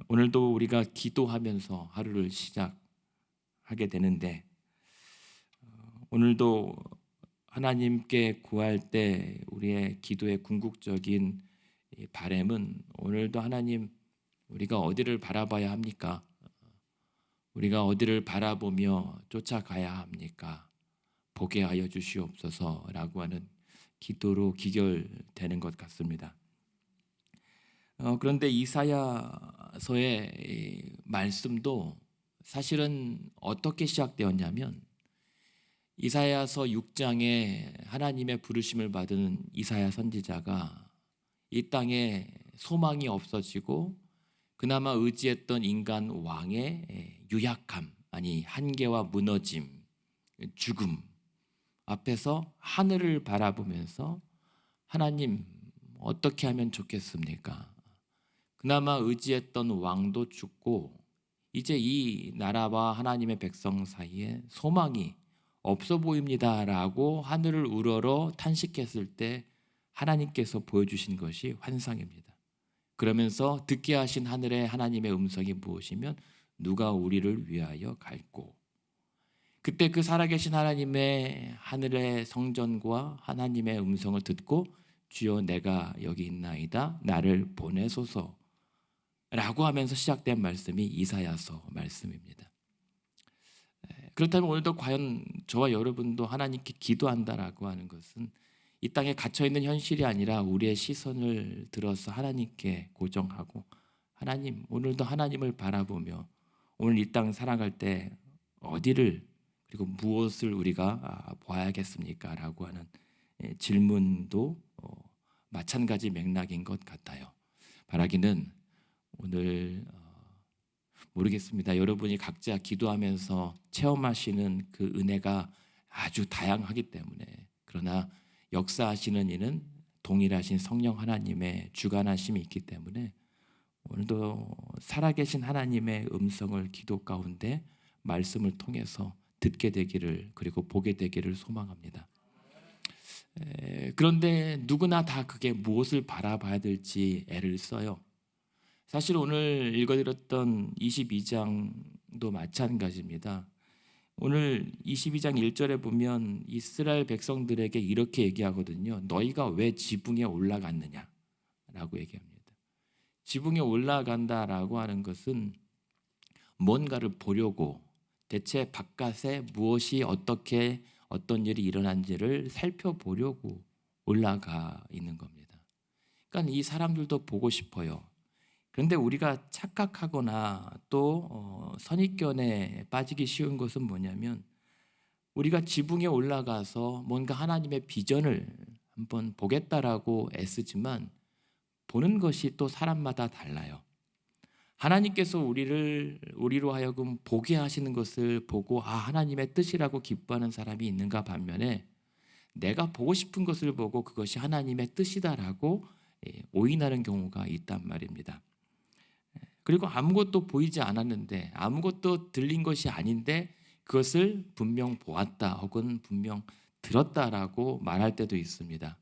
오늘도 우리가 기도하면서 하루를 시작하게 되는데 오늘도 하나님께 구할 때 우리의 기도의 궁극적인 바램은 오늘도 하나님 우리가 어디를 바라봐야 합니까? 우리가 어디를 바라보며 쫓아가야 합니까? 보게 하여 주시옵소서라고 하는 기도로 기결되는 것 같습니다. 그런데 이사야서의 이 말씀도 사실은 어떻게 시작되었냐면 이사야서 6장에 하나님의 부르심을 받은 이사야 선지자가 이 땅에 소망이 없어지고 그나마 의지했던 인간 왕의 유약함, 아니 한계와 무너짐, 죽음 앞에서 하늘을 바라보면서 하나님 어떻게 하면 좋겠습니까? 그나마 의지했던 왕도 죽고 이제 이 나라와 하나님의 백성 사이에 소망이 없어 보입니다라고 하늘을 우러러 탄식했을 때 하나님께서 보여주신 것이 환상입니다. 그러면서 듣게 하신 하늘의 하나님의 음성이 무엇이면 누가 우리를 위하여 갈꼬. 그때 그 살아계신 하나님의 하늘의 성전과 하나님의 음성을 듣고 주여 내가 여기 있나이다 나를 보내소서 라고 하면서 시작된 말씀이 이사야서 말씀입니다. 그렇다면 오늘도 과연 저와 여러분도 하나님께 기도한다라고 하는 것은 이 땅에 갇혀있는 현실이 아니라 우리의 시선을 들어서 하나님께 고정하고 하나님 오늘도 하나님을 바라보며 오늘 이 땅 살아갈 때 어디를 그리고 무엇을 우리가 봐야겠습니까? 라고 하는 질문도 마찬가지 맥락인 것 같아요. 바라기는 오늘 모르겠습니다. 여러분이 각자 기도하면서 체험하시는 그 은혜가 아주 다양하기 때문에 그러나 역사하시는 이는 동일하신 성령 하나님의 주관하심이 있기 때문에 오늘도 살아계신 하나님의 음성을 기도 가운데 말씀을 통해서 듣게 되기를 그리고 보게 되기를 소망합니다. 그런데 누구나 다 그게 무엇을 바라봐야 될지 애를 써요. 사실 오늘 읽어드렸던 22장도 마찬가지입니다. 오늘 22장 1절에 보면 이스라엘 백성들에게 이렇게 얘기하거든요. 너희가 왜 지붕에 올라갔느냐 라고 얘기합니다. 지붕에 올라간다라고 하는 것은 뭔가를 보려고 대체 바깥에 무엇이 어떻게 어떤 일이 일어난지를 살펴보려고 올라가 있는 겁니다. 그러니까 이 사람들도 보고 싶어요. 그런데 우리가 착각하거나 또 선입견에 빠지기 쉬운 것은 뭐냐면 우리가 지붕에 올라가서 뭔가 하나님의 비전을 한번 보겠다라고 애쓰지만 보는 것이 또 사람마다 달라요. 하나님께서 우리로 하여금 보게 하시는 것을 보고 하나님의 뜻이라고 기뻐하는 사람이 있는가 반면에 내가 보고 싶은 것을 보고 그것이 하나님의 뜻이다라고 오인하는 경우가 있단 말입니다. 그리고 아무것도 보이지 않았는데 아무것도 들린 것이 아닌데 그것을 분명 보았다 혹은 분명 들었다라고 말할 때도 있습니다.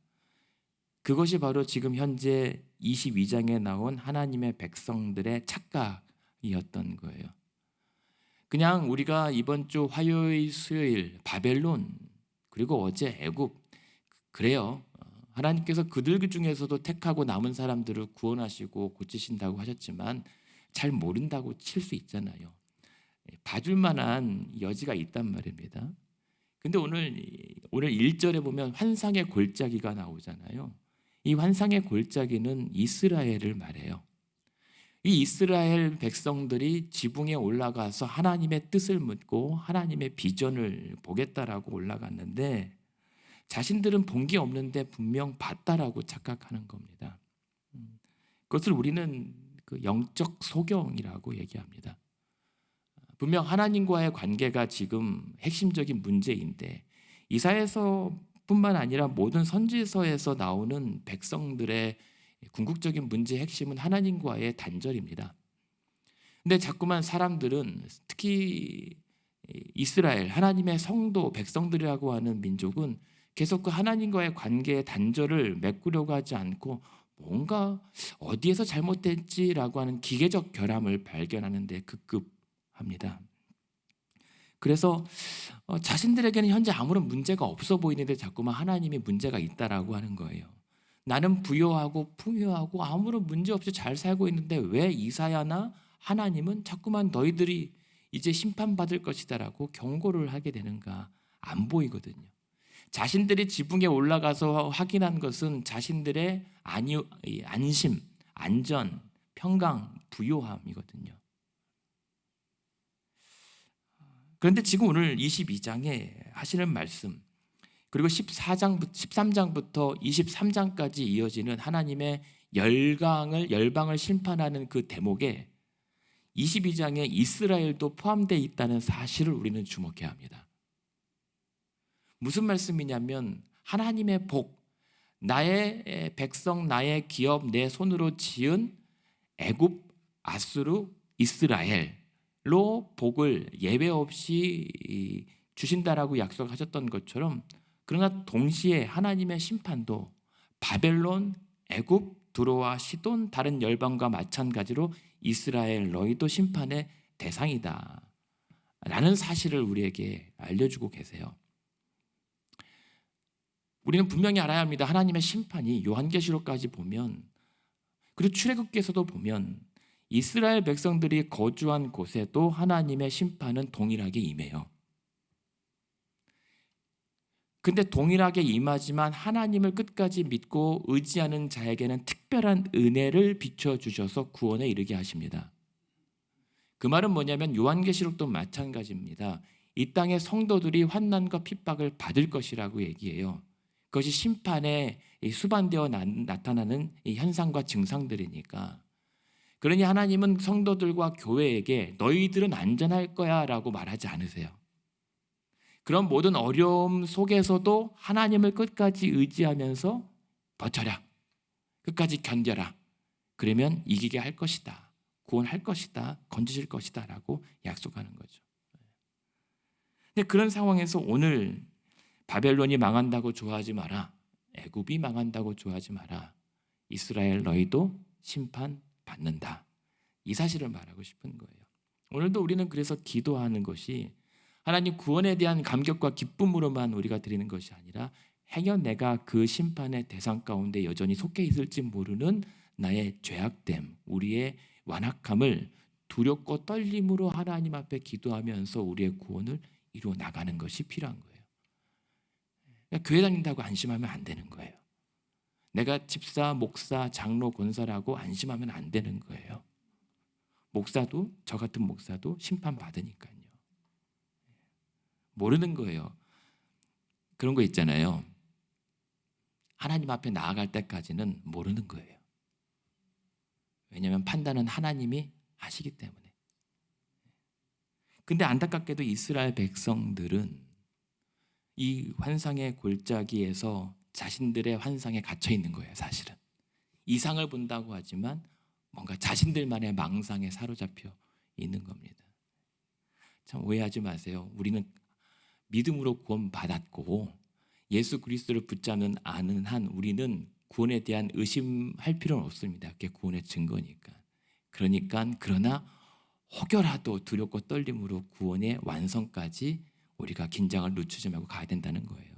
그것이 바로 지금 현재 22장에 나온 하나님의 백성들의 착각이었던 거예요. 그냥 우리가 이번 주 화요일, 수요일 바벨론 그리고 어제 애굽 그래요. 하나님께서 그들 중에서도 택하고 남은 사람들을 구원하시고 고치신다고 하셨지만 잘 모른다고 칠 수 있잖아요. 봐줄 만한 여지가 있단 말입니다. 근데 오늘 1절에 보면 환상의 골짜기가 나오잖아요. 이 환상의 골짜기는 이스라엘을 말해요. 이 이스라엘 백성들이 지붕에 올라가서 하나님의 뜻을 묻고 하나님의 비전을 보겠다라고 올라갔는데 자신들은 본 게 없는데 분명 봤다라고 착각하는 겁니다. 그것을 우리는 그 영적 소경이라고 얘기합니다. 분명 하나님과의 관계가 지금 핵심적인 문제인데 이사야서뿐만 아니라 모든 선지서에서 나오는 백성들의 궁극적인 문제의 핵심은 하나님과의 단절입니다. 근데 자꾸만 사람들은 특히 이스라엘 하나님의 성도 백성들이라고 하는 민족은 계속 그 하나님과의 관계의 단절을 메꾸려고 하지 않고 뭔가 어디에서 잘못됐지라고 하는 기계적 결함을 발견하는 데 급급합니다. 그래서 자신들에게는 현재 아무런 문제가 없어 보이는데 자꾸만 하나님이 문제가 있다라고 하는 거예요. 나는 부유하고 풍요하고 아무런 문제 없이 잘 살고 있는데 왜 이사야나 하나님은 자꾸만 너희들이 이제 심판받을 것이다라고 경고를 하게 되는가 안 보이거든요. 자신들이 지붕에 올라가서 확인한 것은 자신들의 안심, 안전, 평강, 부요함이거든요. 그런데 지금 오늘 22장에 하시는 말씀, 그리고 13장부터 23장까지 이어지는 하나님의 열방을 심판하는 그 대목에 22장에 이스라엘도 포함되어 있다는 사실을 우리는 주목해야 합니다. 무슨 말씀이냐면 하나님의 복, 나의 백성, 나의 기업, 내 손으로 지은 애굽, 아수르, 이스라엘로 복을 예외 없이 주신다라고 약속하셨던 것처럼, 그러나 동시에 하나님의 심판도 바벨론, 애굽, 두로와 시돈, 다른 열방과 마찬가지로 이스라엘 너희도 심판의 대상이다 라는 사실을 우리에게 알려주고 계세요. 우리는 분명히 알아야 합니다. 하나님의 심판이 요한계시록까지 보면, 그리고 출애굽기에서도 보면 이스라엘 백성들이 거주한 곳에도 하나님의 심판은 동일하게 임해요. 근데 동일하게 임하지만 하나님을 끝까지 믿고 의지하는 자에게는 특별한 은혜를 비춰주셔서 구원에 이르게 하십니다. 그 말은 뭐냐면 요한계시록도 마찬가지입니다. 이 땅의 성도들이 환난과 핍박을 받을 것이라고 얘기해요. 그것이 심판에 수반되어 나타나는 현상과 증상들이니까. 그러니 하나님은 성도들과 교회에게 너희들은 안전할 거야 라고 말하지 않으세요. 그런 모든 어려움 속에서도 하나님을 끝까지 의지하면서 버텨라, 끝까지 견뎌라, 그러면 이기게 할 것이다, 구원할 것이다, 건지실 것이다 라고 약속하는 거죠. 근데 그런 상황에서 오늘 바벨론이 망한다고 좋아하지 마라, 애굽이 망한다고 좋아하지 마라, 이스라엘 너희도 심판받는다, 이 사실을 말하고 싶은 거예요. 오늘도 우리는 그래서 기도하는 것이 하나님 구원에 대한 감격과 기쁨으로만 우리가 드리는 것이 아니라 행여 내가 그 심판의 대상 가운데 여전히 속해 있을지 모르는 나의 죄악됨, 우리의 완악함을 두렵고 떨림으로 하나님 앞에 기도하면서 우리의 구원을 이루어 나가는 것이 필요한 거예요. 그러니까 교회 다닌다고 안심하면 안 되는 거예요. 내가 집사, 목사, 장로, 권사라고 안심하면 안 되는 거예요. 목사도, 저 같은 목사도 심판받으니까요. 모르는 거예요. 그런 거 있잖아요. 하나님 앞에 나아갈 때까지는 모르는 거예요. 왜냐하면 판단은 하나님이 하시기 때문에. 근데 안타깝게도 이스라엘 백성들은 이 환상의 골짜기에서 자신들의 환상에 갇혀 있는 거예요. 사실은 이상을 본다고 하지만 뭔가 자신들만의 망상에 사로잡혀 있는 겁니다. 참 오해하지 마세요. 우리는 믿음으로 구원받았고 예수 그리스도를 붙잡는 아는 한 우리는 구원에 대한 의심할 필요는 없습니다. 그게 구원의 증거니까. 그러나 혹여라도 두렵고 떨림으로 구원의 완성까지 우리가 긴장을 늦추지 말고 가야 된다는 거예요.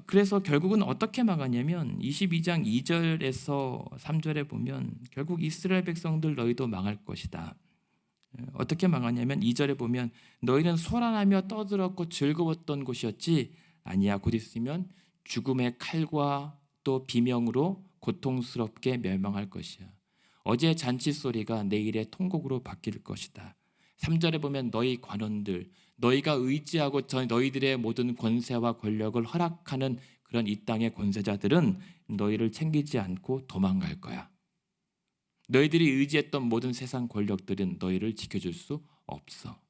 그래서 결국은 어떻게 망하냐면 22장 2절에서 3절에 보면 결국 이스라엘 백성들 너희도 망할 것이다. 어떻게 망하냐면 2절에 보면 너희는 소란하며 떠들었고 즐거웠던 곳이었지 아니야. 곧 있으면 죽음의 칼과 또 비명으로 고통스럽게 멸망할 것이야. 어제 잔치 소리가 내일의 통곡으로 바뀔 것이다. 3절에 보면 너희 관원들, 너희가 의지하고 너희들의 모든 권세와 권력을 허락하는 그런 이 땅의 권세자들은 너희를 챙기지 않고 도망갈 거야. 너희들이 의지했던 모든 세상 권력들은 너희를 지켜줄 수 없어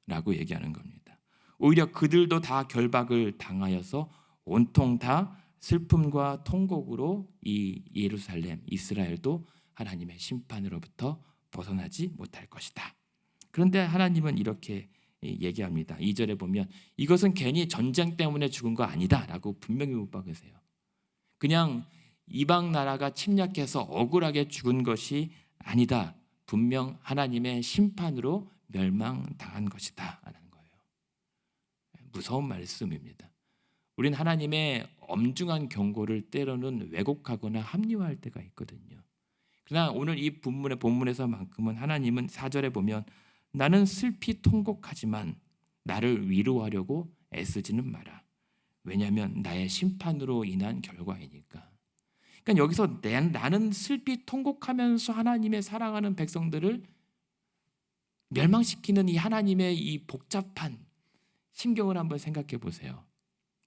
라고 얘기하는 겁니다. 오히려 그들도 다 결박을 당하여서 온통 다 슬픔과 통곡으로 이 예루살렘, 이스라엘도 하나님의 심판으로부터 벗어나지 못할 것이다. 그런데 하나님은 이렇게 얘기합니다. 2절에 보면 이것은 괜히 전쟁 때문에 죽은 거 아니다 라고 분명히 못 박으세요. 그냥 이방 나라가 침략해서 억울하게 죽은 것이 아니다. 분명 하나님의 심판으로 멸망당한 것이다 하는 거예요. 무서운 말씀입니다. 우린 하나님의 엄중한 경고를 때로는 왜곡하거나 합리화할 때가 있거든요. 그러나 오늘 이 본문에서만큼은 하나님은 4절에 보면 나는 슬피 통곡하지만 나를 위로하려고 애쓰지는 마라. 왜냐하면 나의 심판으로 인한 결과이니까. 그러니까 여기서 나는 슬피 통곡하면서 하나님의 사랑하는 백성들을 멸망시키는 이 하나님의 이 복잡한 심경을 한번 생각해 보세요.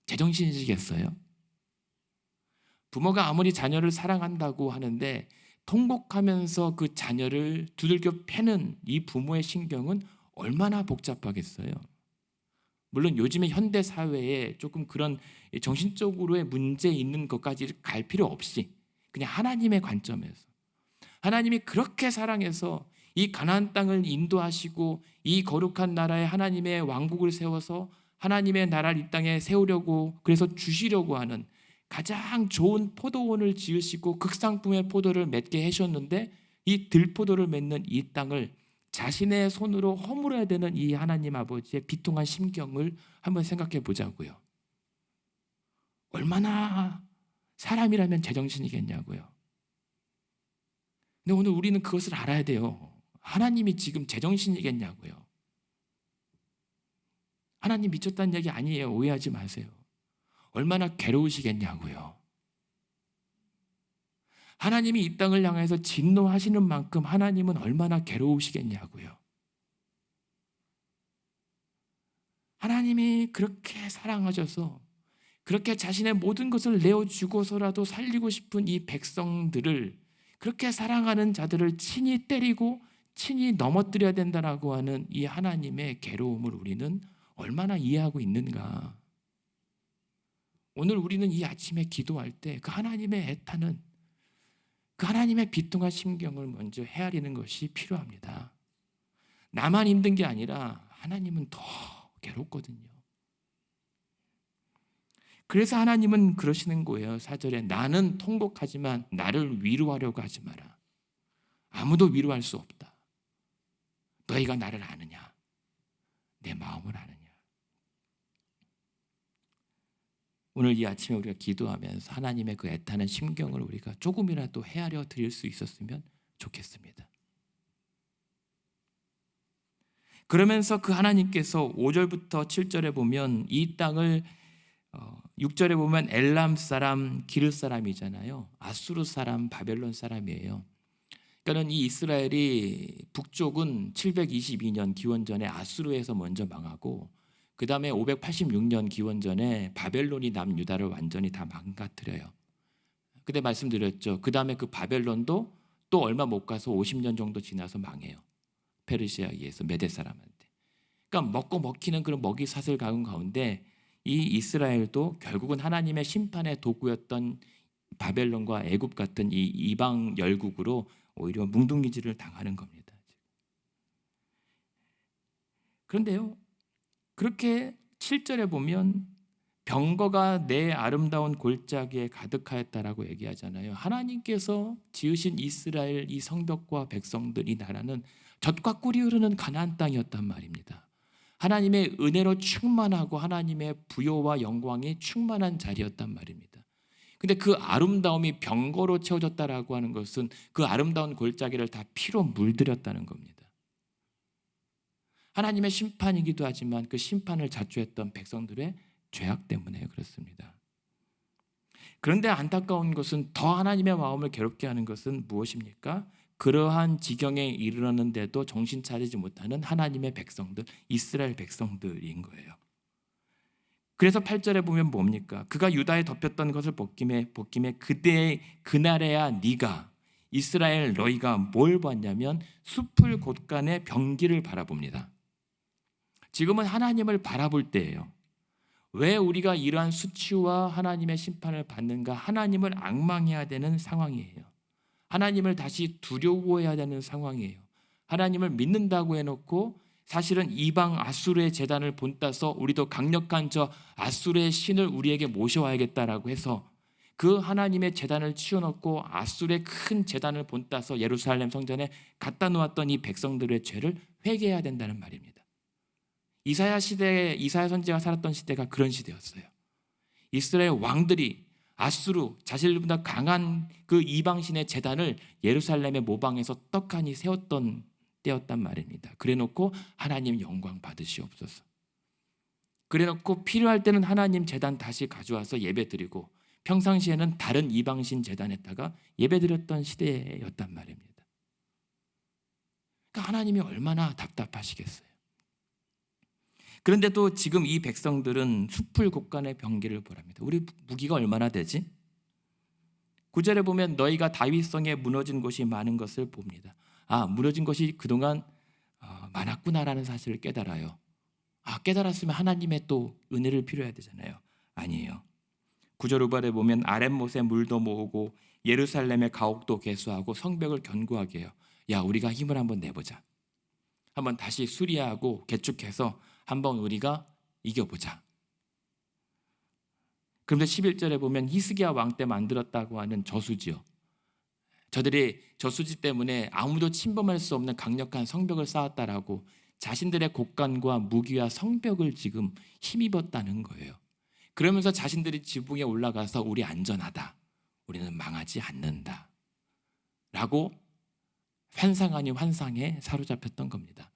제정신이시겠어요? 부모가 아무리 자녀를 사랑한다고 하는데 통곡하면서 그 자녀를 두들겨 패는 이 부모의 심경은 얼마나 복잡하겠어요. 물론 요즘의 현대 사회에 조금 그런 정신적으로의 문제 있는 것까지 갈 필요 없이 그냥 하나님의 관점에서 하나님이 그렇게 사랑해서 이 가나안 땅을 인도하시고 이 거룩한 나라에 하나님의 왕국을 세워서 하나님의 나라를 이 땅에 세우려고 그래서 주시려고 하는 가장 좋은 포도원을 지으시고 극상품의 포도를 맺게 하셨는데 이 들포도를 맺는 이 땅을 자신의 손으로 허물어야 되는 이 하나님 아버지의 비통한 심경을 한번 생각해 보자고요. 얼마나 사람이라면 제정신이겠냐고요. 근데 오늘 우리는 그것을 알아야 돼요. 하나님이 지금 제정신이겠냐고요. 하나님 미쳤다는 얘기 아니에요. 오해하지 마세요. 얼마나 괴로우시겠냐고요. 하나님이 이 땅을 향해서 진노하시는 만큼 하나님은 얼마나 괴로우시겠냐고요. 하나님이 그렇게 사랑하셔서 그렇게 자신의 모든 것을 내어주고서라도 살리고 싶은 이 백성들을 그렇게 사랑하는 자들을 친히 때리고 친히 넘어뜨려야 된다라고 하는 이 하나님의 괴로움을 우리는 얼마나 이해하고 있는가. 오늘 우리는 이 아침에 기도할 때 그 하나님의 애타는 그 하나님의 비통한 심경을 먼저 헤아리는 것이 필요합니다. 나만 힘든 게 아니라 하나님은 더 괴롭거든요. 그래서 하나님은 그러시는 거예요. 4절에 나는 통곡하지만 나를 위로하려고 하지 마라. 아무도 위로할 수 없다. 너희가 나를 아느냐? 내 마음을 아느냐? 오늘 이 아침에 우리가 기도하면서 하나님의 그 애타는 심경을 우리가 조금이라도 헤아려 드릴 수 있었으면 좋겠습니다. 그러면서 그 하나님께서 5절부터 7절에 보면 이 땅을 6절에 보면 엘람 사람, 기르 사람이잖아요. 아수르 사람, 바벨론 사람이에요. 그러니까 이 이스라엘이 북쪽은 722년 기원전에 아수르에서 먼저 망하고 그 다음에 586년 기원전에 바벨론이 남유다를 완전히 다 망가뜨려요. 그때 말씀드렸죠. 그 다음에 그 바벨론도 또 얼마 못 가서 50년 정도 지나서 망해요. 페르시아에 의해서 메대 사람한테. 그러니까 먹고 먹히는 그런 먹이 사슬 가운데 이 이스라엘도 결국은 하나님의 심판의 도구였던 바벨론과 애굽 같은 이 이방 열국으로 오히려 뭉둥이질을 당하는 겁니다. 그런데요, 그렇게 7절에 보면 병거가 내 아름다운 골짜기에 가득하였다라고 얘기하잖아요. 하나님께서 지으신 이스라엘 이 성벽과 백성들 이 나라는 젖과 꿀이 흐르는 가나안 땅이었단 말입니다. 하나님의 은혜로 충만하고 하나님의 부요와 영광이 충만한 자리였단 말입니다. 근데 그 아름다움이 병거로 채워졌다라고 하는 것은 그 아름다운 골짜기를 다 피로 물들였다는 겁니다. 하나님의 심판이기도 하지만 그 심판을 자초했던 백성들의 죄악 때문에 그렇습니다. 그런데 안타까운 것은 더 하나님의 마음을 괴롭게 하는 것은 무엇입니까? 그러한 지경에 이르렀는데도 정신 차리지 못하는 하나님의 백성들, 이스라엘 백성들인 거예요. 그래서 8절에 보면 뭡니까? 그가 유다에 덮였던 것을 벗김에 그날에야 네가 이스라엘 너희가 뭘 봤냐면 숲을 곳간에 병기를 바라봅니다. 지금은 하나님을 바라볼 때예요. 왜 우리가 이러한 수치와 하나님의 심판을 받는가? 하나님을 앙망해야 되는 상황이에요. 하나님을 다시 두려워해야 되는 상황이에요. 하나님을 믿는다고 해놓고 사실은 이방 아수르의 제단을 본따서 우리도 강력한 저 아수르의 신을 우리에게 모셔와야겠다라고 해서 그 하나님의 제단을 치워놓고 아수르의 큰 제단을 본따서 예루살렘 성전에 갖다 놓았던 이 백성들의 죄를 회개해야 된다는 말입니다. 이사야 선지자가 살았던 시대가 그런 시대였어요. 이스라엘 왕들이 아수르 자신들보다 강한 그 이방신의 제단을 예루살렘의 모방에서 떡하니 세웠던 때였단 말입니다. 그래놓고 하나님 영광 받으시옵소서. 그래놓고 필요할 때는 하나님 제단 다시 가져와서 예배드리고 평상시에는 다른 이방신 제단에다가 예배드렸던 시대였단 말입니다. 그러니까 하나님이 얼마나 답답하시겠어요. 그런데도 지금 이 백성들은 숲을 곳간의 병기를 보랍니다. 우리 무기가 얼마나 되지? 9절에 보면 너희가 다윗성에 무너진 곳이 많은 것을 봅니다. 무너진 것이 그동안 많았구나라는 사실을 깨달아요. 깨달았으면 하나님의 또 은혜를 필요해야 되잖아요. 아니에요. 9절 후반에 보면 아랫못에 물도 모으고 예루살렘의 가옥도 개수하고 성벽을 견고하게 해요. 우리가 힘을 한번 내보자. 한번 다시 수리하고 개축해서 한번 우리가 이겨보자. 그런데 11절에 보면 히스기야 왕 때 만들었다고 하는 저수지요. 저들이 저수지 때문에 아무도 침범할 수 없는 강력한 성벽을 쌓았다라고 자신들의 곳간과 무기와 성벽을 지금 힘입었다는 거예요. 그러면서 자신들이 지붕에 올라가서 우리 안전하다, 우리는 망하지 않는다 라고 환상 아닌 환상에 사로잡혔던 겁니다.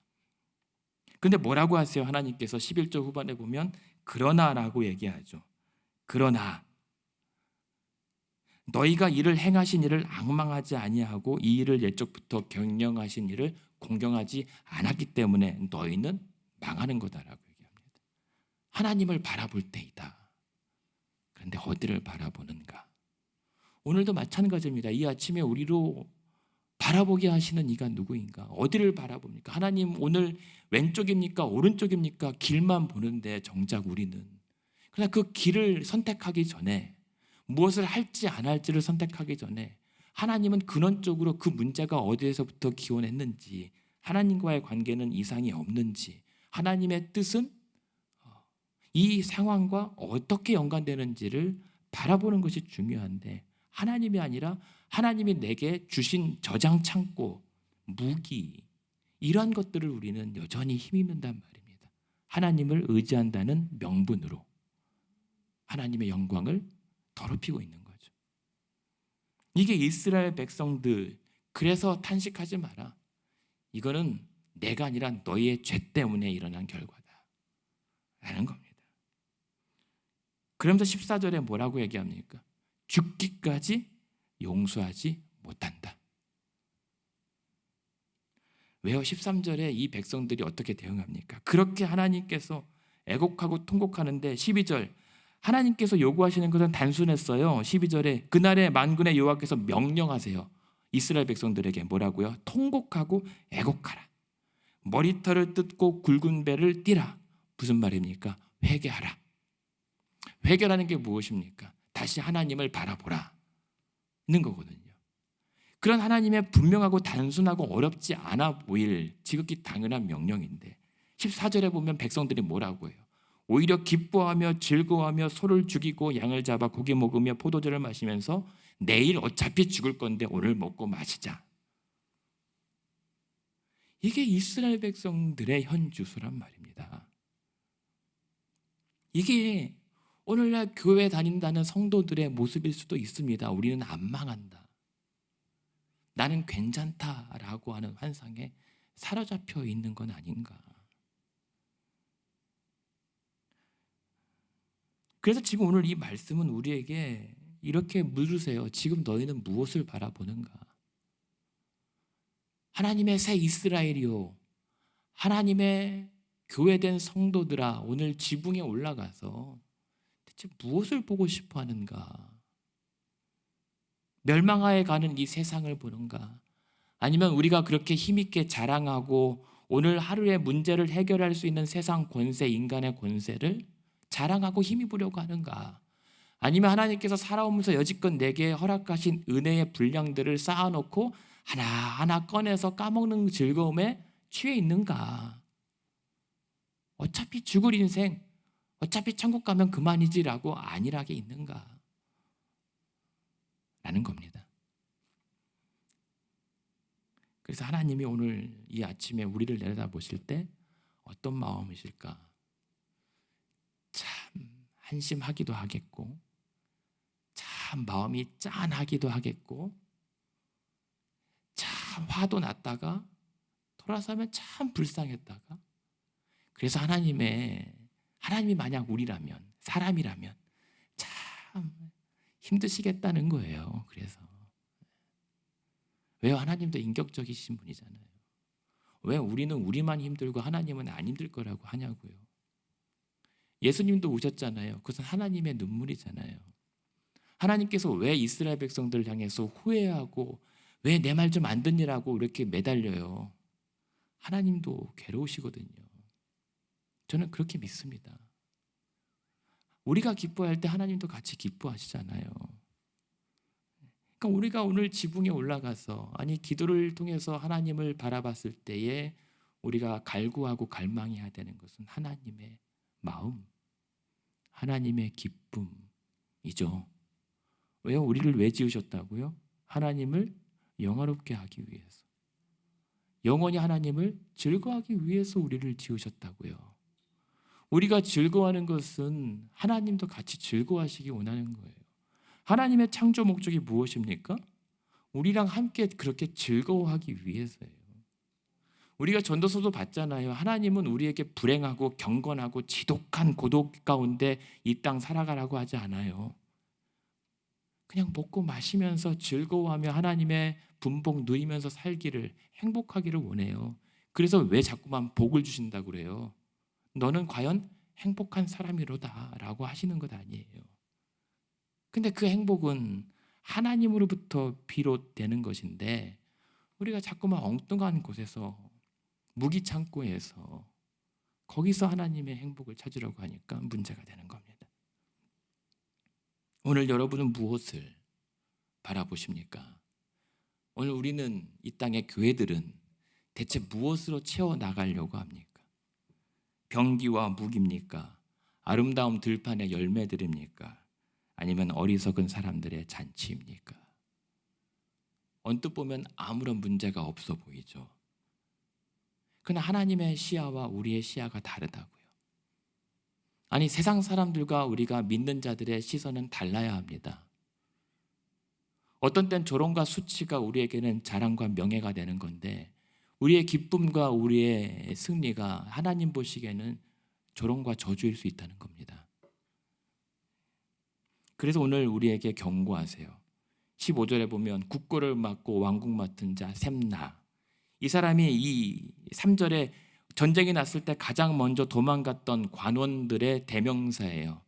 그런데 뭐라고 하세요? 하나님께서 11절 후반에 보면 그러나라고 얘기하죠. 그러나 너희가 이를 행하신 일을 앙망하지 아니하고 이 일을 옛적부터 경영하신 일을 공경하지 않았기 때문에 너희는 망하는 거다라고 얘기합니다. 하나님을 바라볼 때이다. 그런데 어디를 바라보는가? 오늘도 마찬가지입니다. 이 아침에 우리로 바라보게 하시는 이가 누구인가? 어디를 바라봅니까? 하나님 오늘 왼쪽입니까? 오른쪽입니까? 길만 보는데 정작 우리는 그러나 그 길을 선택하기 전에 무엇을 할지 안 할지를 선택하기 전에 하나님은 근원적으로 그 문제가 어디에서부터 기원했는지, 하나님과의 관계는 이상이 없는지, 하나님의 뜻은 이 상황과 어떻게 연관되는지를 바라보는 것이 중요한데, 하나님이 아니라 하나님이 내게 주신 저장 창고, 무기, 이러한 것들을 우리는 여전히 힘입는단 말입니다. 하나님을 의지한다는 명분으로 하나님의 영광을 더럽히고 있는 거죠. 이게 이스라엘 백성들, 그래서 탄식하지 마라. 이거는 내가 아니라 너희의 죄 때문에 일어난 결과다 라는 겁니다. 그러면서 14절에 뭐라고 얘기합니까? 죽기까지 용서하지 못한다. 왜요? 13절에 이 백성들이 어떻게 대응합니까? 그렇게 하나님께서 애곡하고 통곡하는데 12절 하나님께서 요구하시는 것은 단순했어요. 12절에 그날에 만군의 여호와께서 명령하세요. 이스라엘 백성들에게 뭐라고요? 통곡하고 애곡하라. 머리털을 뜯고 굵은 배를 띠라. 무슨 말입니까? 회개하라. 회개라는 게 무엇입니까? 다시 하나님을 바라보라 는 거거든요. 그런 하나님의 분명하고 단순하고 어렵지 않아 보일 지극히 당연한 명령인데 14절에 보면 백성들이 뭐라고 해요? 오히려 기뻐하며 즐거워하며 소를 죽이고 양을 잡아 고기 먹으며 포도주를 마시면서 내일 어차피 죽을 건데 오늘 먹고 마시자. 이게 이스라엘 백성들의 현주소란 말입니다. 이게 오늘날 교회 다닌다는 성도들의 모습일 수도 있습니다. 우리는 안 망한다, 나는 괜찮다라고 하는 환상에 사로잡혀 있는 건 아닌가. 그래서 지금 오늘 이 말씀은 우리에게 이렇게 물으세요. 지금 너희는 무엇을 바라보는가? 하나님의 새 이스라엘이요, 하나님의 교회된 성도들아, 오늘 지붕에 올라가서 대체 무엇을 보고 싶어 하는가? 멸망하에 가는 이 세상을 보는가? 아니면 우리가 그렇게 힘있게 자랑하고 오늘 하루의 문제를 해결할 수 있는 세상 권세, 인간의 권세를 자랑하고 힘입으려고 하는가? 아니면 하나님께서 살아오면서 여지껏 내게 허락하신 은혜의 분량들을 쌓아놓고 하나하나 꺼내서 까먹는 즐거움에 취해 있는가? 어차피 죽을 인생, 어차피 천국 가면 그만이지라고 안일하게 있는가? 겁니다. 그래서 하나님이 오늘 이 아침에 우리를 내려다보실 때 어떤 마음이실까? 참 한심하기도 하겠고, 참 마음이 짠하기도 하겠고, 참 화도 났다가 돌아서면 참 불쌍했다가, 그래서 하나님이 만약 우리라면, 사람이라면 참 힘드시겠다는 거예요. 그래서 왜 하나님도 인격적이신 분이잖아요. 왜 우리는 우리만 힘들고 하나님은 안 힘들 거라고 하냐고요. 예수님도 우셨잖아요. 그것은 하나님의 눈물이잖아요. 하나님께서 왜 이스라엘 백성들을 향해서 후회하고 왜 내 말 좀 안 듣니라고 이렇게 매달려요. 하나님도 괴로우시거든요. 저는 그렇게 믿습니다. 우리가 기뻐할 때 하나님도 같이 기뻐하시잖아요. 그러니까 우리가 오늘 지붕에 올라가서 기도를 통해서 하나님을 바라봤을 때에 우리가 갈구하고 갈망해야 되는 것은 하나님의 마음, 하나님의 기쁨이죠. 왜요? 우리를 왜 지으셨다고요? 하나님을 영화롭게 하기 위해서. 영원히 하나님을 즐거워하기 위해서 우리를 지으셨다고요. 우리가 즐거워하는 것은 하나님도 같이 즐거워하시기 원하는 거예요. 하나님의 창조 목적이 무엇입니까? 우리랑 함께 그렇게 즐거워하기 위해서예요. 우리가 전도서도 봤잖아요. 하나님은 우리에게 불행하고 경건하고 지독한 고독 가운데 이 땅 살아가라고 하지 않아요. 그냥 먹고 마시면서 즐거워하며 하나님의 분복 누리면서 살기를, 행복하기를 원해요. 그래서 왜 자꾸만 복을 주신다고 그래요? 너는 과연 행복한 사람이로다 라고 하시는 것 아니에요. 근데 그 행복은 하나님으로부터 비롯되는 것인데 우리가 자꾸만 엉뚱한 곳에서, 무기창고에서 거기서 하나님의 행복을 찾으려고 하니까 문제가 되는 겁니다. 오늘 여러분은 무엇을 바라보십니까? 오늘 우리는, 이 땅의 교회들은 대체 무엇으로 채워나가려고 합니까? 병기와 무기입니까? 아름다운 들판의 열매들입니까? 아니면 어리석은 사람들의 잔치입니까? 언뜻 보면 아무런 문제가 없어 보이죠. 그러나 하나님의 시야와 우리의 시야가 다르다고요. 세상 사람들과 우리가 믿는 자들의 시선은 달라야 합니다. 어떤 땐 조롱과 수치가 우리에게는 자랑과 명예가 되는 건데 우리의 기쁨과 우리의 승리가 하나님 보시기에는 조롱과 저주일 수 있다는 겁니다. 그래서 오늘 우리에게 경고하세요. 15절에 보면 국고를 맡고 왕국 맡은 자 셈나, 이 사람이 이 3절에 전쟁이 났을 때 가장 먼저 도망갔던 관원들의 대명사예요.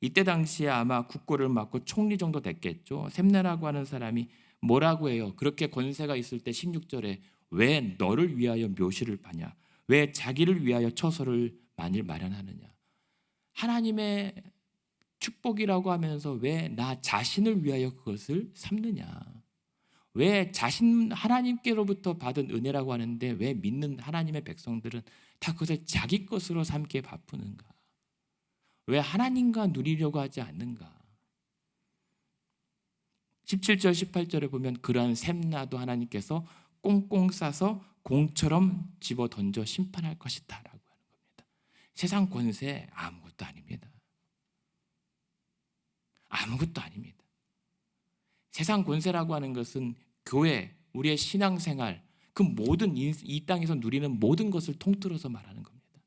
이때 당시에 아마 국고를 맡고 총리 정도 됐겠죠. 셈나라고 하는 사람이 뭐라고 해요? 그렇게 권세가 있을 때 16절에 왜 너를 위하여 묘시를 파냐? 왜 자기를 위하여 처소를 만일 마련하느냐? 하나님의 축복이라고 하면서 왜 나 자신을 위하여 그것을 삼느냐? 왜 하나님께로부터 받은 은혜라고 하는데 왜 믿는 하나님의 백성들은 다 그것을 자기 것으로 삼기에 바쁘는가? 왜 하나님과 누리려고 하지 않는가? 17절 18절에 보면 그러한 셈나도 하나님께서 꽁꽁 싸서 공처럼 집어 던져 심판할 것이다 라고 하는 겁니다. 세상 권세 아무것도 아닙니다. 아무것도 아닙니다. 세상 권세라고 하는 것은 교회, 우리의 신앙생활, 그 모든 이 땅에서 누리는 모든 것을 통틀어서 말하는 겁니다.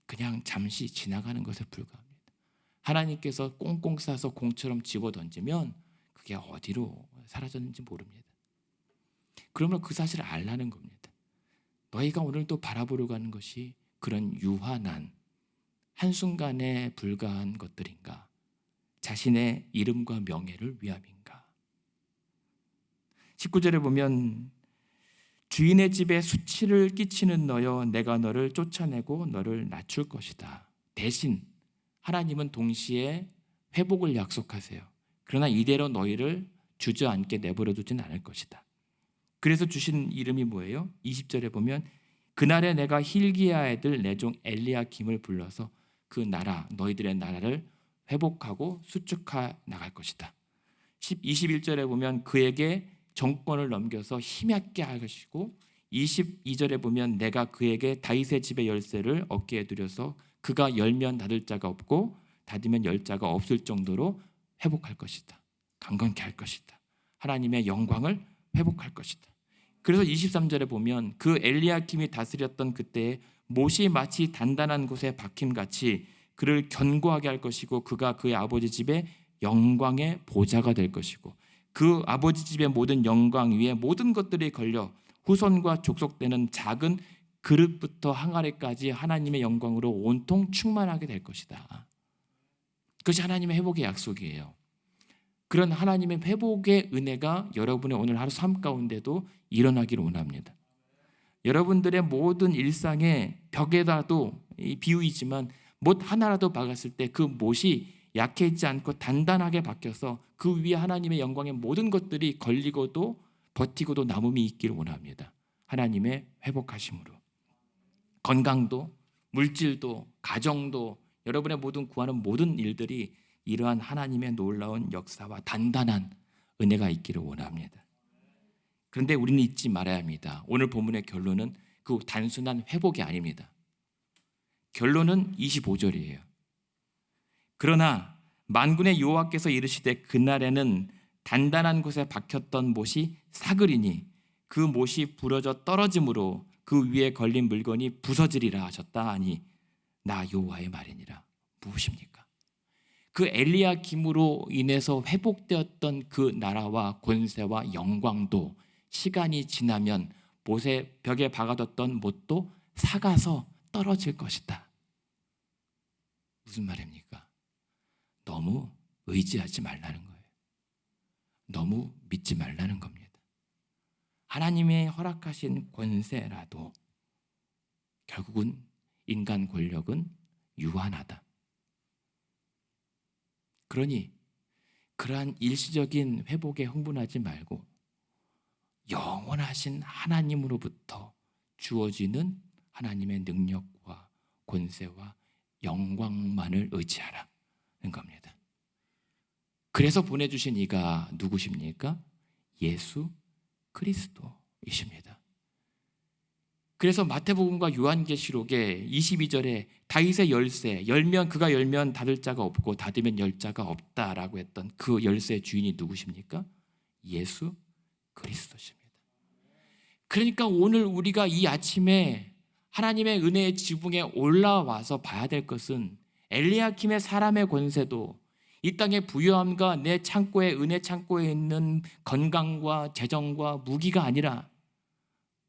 그냥 잠시 지나가는 것에 불과합니다. 하나님께서 꽁꽁 싸서 공처럼 집어던지면 그게 어디로 사라졌는지 모릅니다. 그러면 그 사실을 알라는 겁니다. 너희가 오늘 또 바라보려고 하는 것이 그런 유한한 한순간에 불과한 것들인가? 자신의 이름과 명예를 위함인가? 19절에 보면 주인의 집에 수치를 끼치는 너여 내가 너를 쫓아내고 너를 낮출 것이다. 대신 하나님은 동시에 회복을 약속하세요. 그러나 이대로 너희를 주저앉게 내버려두진 않을 것이다. 그래서 주신 이름이 뭐예요? 20절에 보면 그날에 내가 힐기야 애들 내 종 엘리야김을 불러서 그 나라, 너희들의 나라를 회복하고 수축하 나갈 것이다. 21절에 보면 그에게 정권을 넘겨서 힘있게 하시고 22절에 보면 내가 그에게 다윗의 집의 열쇠를 어깨에 두려서 그가 열면 닫을 자가 없고 닫으면 열 자가 없을 정도로 회복할 것이다. 강건케 할 것이다. 하나님의 영광을 회복할 것이다. 그래서 23절에 보면 그 엘리야킴이 다스렸던 그때에 못이 마치 단단한 곳에 박힘같이 그를 견고하게 할 것이고 그가 그의 아버지 집의 영광의 보좌가 될 것이고 그 아버지 집의 모든 영광 위에 모든 것들이 걸려 후손과 족속되는 작은 그릇부터 항아리까지 하나님의 영광으로 온통 충만하게 될 것이다. 그것이 하나님의 회복의 약속이에요. 그런 하나님의 회복의 은혜가 여러분의 오늘 하루 삶 가운데도 일어나기를 원합니다. 여러분들의 모든 일상의 벽에다도 비유이지만 못 하나라도 박았을 때 그 못이 약해지지 않고 단단하게 박혀서 그 위에 하나님의 영광의 모든 것들이 걸리고도 버티고도 남음이 있기를 원합니다. 하나님의 회복하심으로 건강도 물질도 가정도 여러분의 모든 구하는 모든 일들이 이러한 하나님의 놀라운 역사와 단단한 은혜가 있기를 원합니다. 그런데 우리는 잊지 말아야 합니다. 오늘 본문의 결론은 그 단순한 회복이 아닙니다. 결론은 25절이에요. 그러나 만군의 여호와께서 이르시되 그날에는 단단한 곳에 박혔던 못이 사그리니 그 못이 부러져 떨어짐으로 그 위에 걸린 물건이 부서지리라 하셨다 하니 나 여호와의 말이니라. 무엇입니까? 그 엘리야김으로 인해서 회복되었던 그 나라와 권세와 영광도 시간이 지나면 못의 벽에 박아뒀던 못도 삭아서 떨어질 것이다. 무슨 말입니까? 너무 의지하지 말라는 거예요. 너무 믿지 말라는 겁니다. 하나님의 허락하신 권세라도 결국은 인간 권력은 유한하다. 그러니 그러한 일시적인 회복에 흥분하지 말고 영원하신 하나님으로부터 주어지는 하나님의 능력과 권세와 영광만을 의지하라는 겁니다. 그래서 보내주신 이가 누구십니까? 예수 그리스도이십니다. 그래서 마태복음과 요한계시록에 22절에 다윗의 열쇠, 그가 열면 닫을 자가 없고 닫으면 열 자가 없다라고 했던 그 열쇠의 주인이 누구십니까? 예수 그리스도십니다. 그러니까 오늘 우리가 이 아침에 하나님의 은혜의 지붕에 올라와서 봐야 될 것은 엘리야킴의 사람의 권세도 이 땅의 부유함과 내 창고에 은혜 창고에 있는 건강과 재정과 무기가 아니라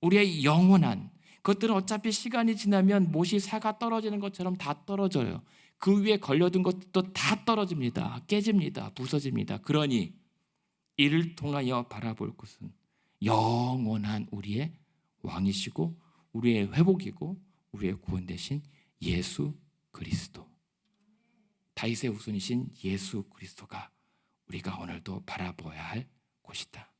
우리의 영원한 그것들은 어차피 시간이 지나면 못이 사가 떨어지는 것처럼 다 떨어져요. 그 위에 걸려든 것도 다 떨어집니다. 깨집니다. 부서집니다. 그러니 이를 통하여 바라볼 것은 영원한 우리의 왕이시고 우리의 회복이고 우리의 구원 되신 예수 그리스도, 다윗의 후손이신 예수 그리스도가 우리가 오늘도 바라보아야 할 곳이다.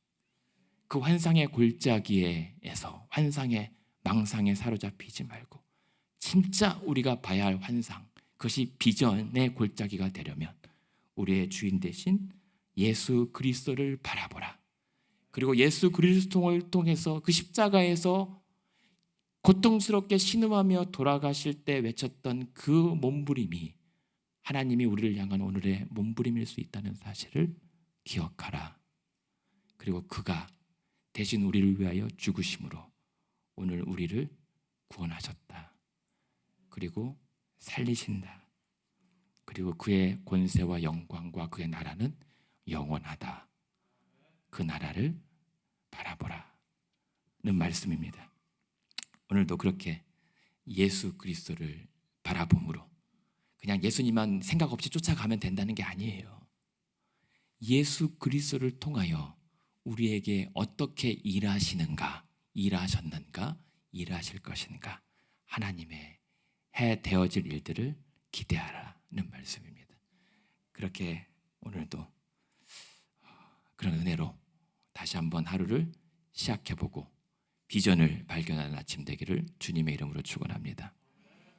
그 환상의 골짜기에서 환상의 망상에 사로잡히지 말고 진짜 우리가 봐야 할 환상, 그것이 비전의 골짜기가 되려면 우리의 주인 되신 예수 그리스도를 바라보라. 그리고 예수 그리스도를 통해서 그 십자가에서 고통스럽게 신음하며 돌아가실 때 외쳤던 그 몸부림이 하나님이 우리를 향한 오늘의 몸부림일 수 있다는 사실을 기억하라. 그리고 그가 대신 우리를 위하여 죽으심으로 오늘 우리를 구원하셨다. 그리고 살리신다. 그리고 그의 권세와 영광과 그의 나라는 영원하다. 그 나라를 바라보라는 말씀입니다. 오늘도 그렇게 예수 그리스도를 바라봄으로 그냥 예수님만 생각 없이 쫓아가면 된다는 게 아니에요. 예수 그리스도를 통하여 우리에게 어떻게 일하셨는가, 일하실 것인가, 하나님의 해 되어질 일들을 기대하라는 말씀입니다. 그렇게 오늘도 그런 은혜로 다시 한번 하루를 시작해보고 비전을 발견하는 아침 되기를 주님의 이름으로 축원합니다.